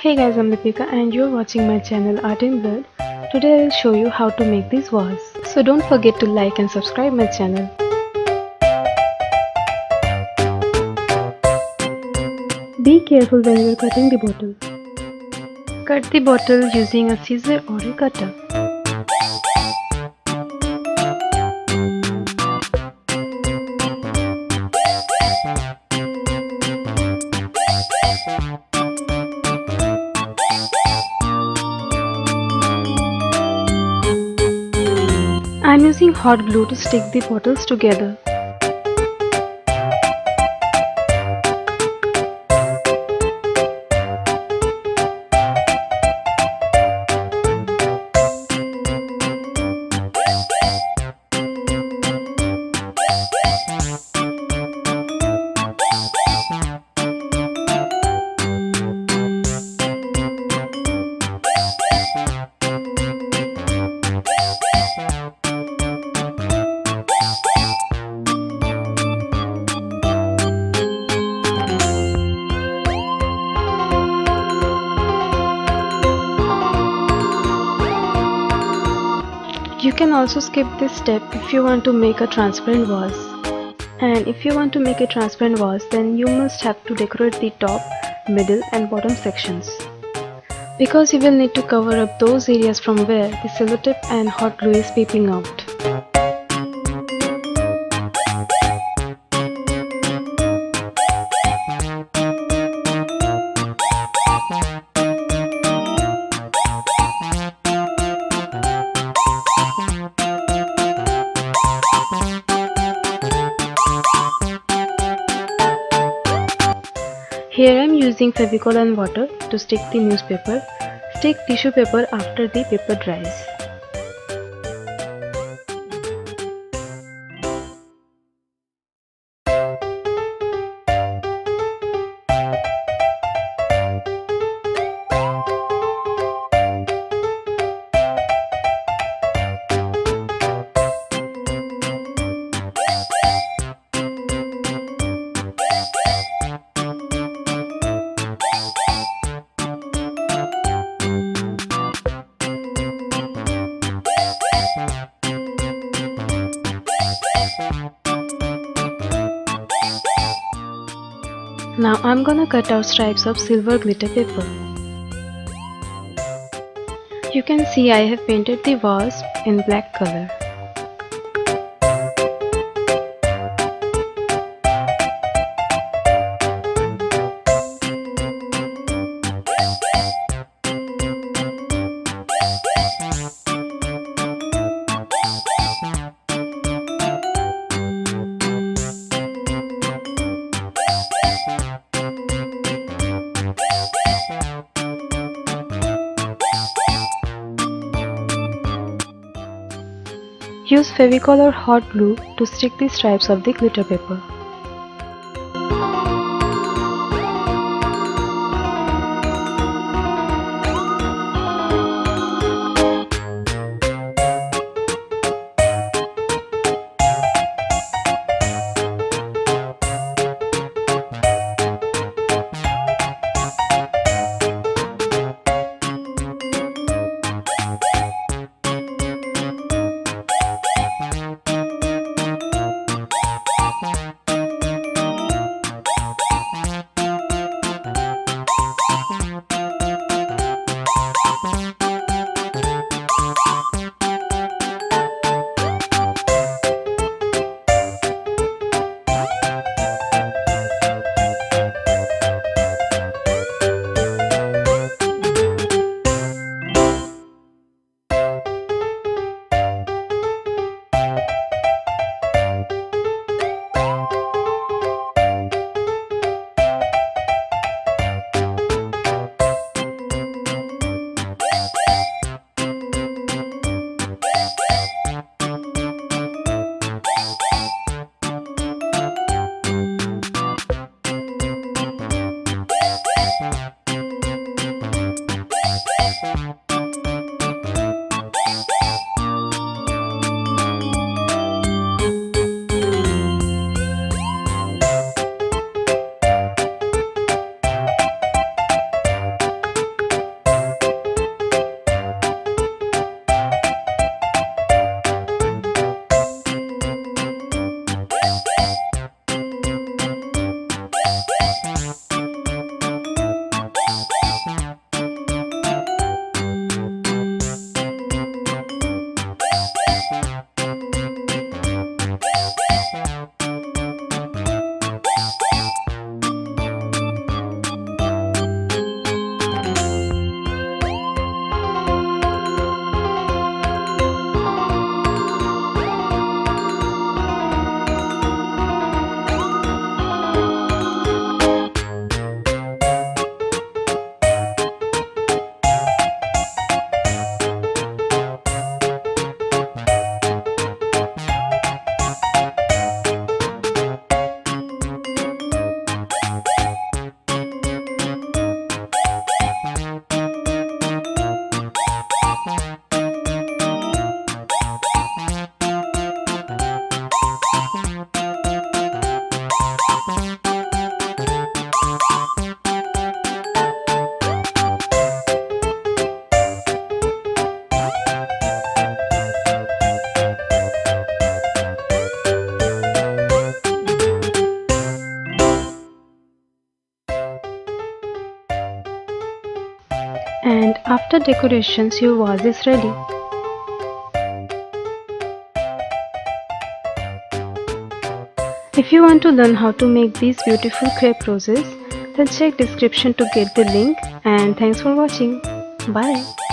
Hey guys, I'm Lipika and you're watching my channel Art in Blood. Today I'll show you how to make this vase. So don't forget to like and subscribe my channel. Be careful when you're cutting the bottle. Cut the bottle using a scissor or a cutter. I'm using hot glue to stick the bottles together. You can also skip this step if you want to make a transparent vase. And if you want to make a transparent vase, then you must have to decorate the top, middle and bottom sections. Because you will need to cover up those areas from where the sellotape and hot glue is peeping out. Here I am using Fevicol and water to stick the newspaper. Stick tissue paper after the paper dries. Now I'm gonna cut out stripes of silver glitter paper. You can see I have painted the vase in black color. Use Fevicol or hot glue to stick the stripes of the glitter paper. And after decorations, your vase is ready. If you want to learn how to make these beautiful crepe roses, then check description to get the link, and thanks for watching. Bye.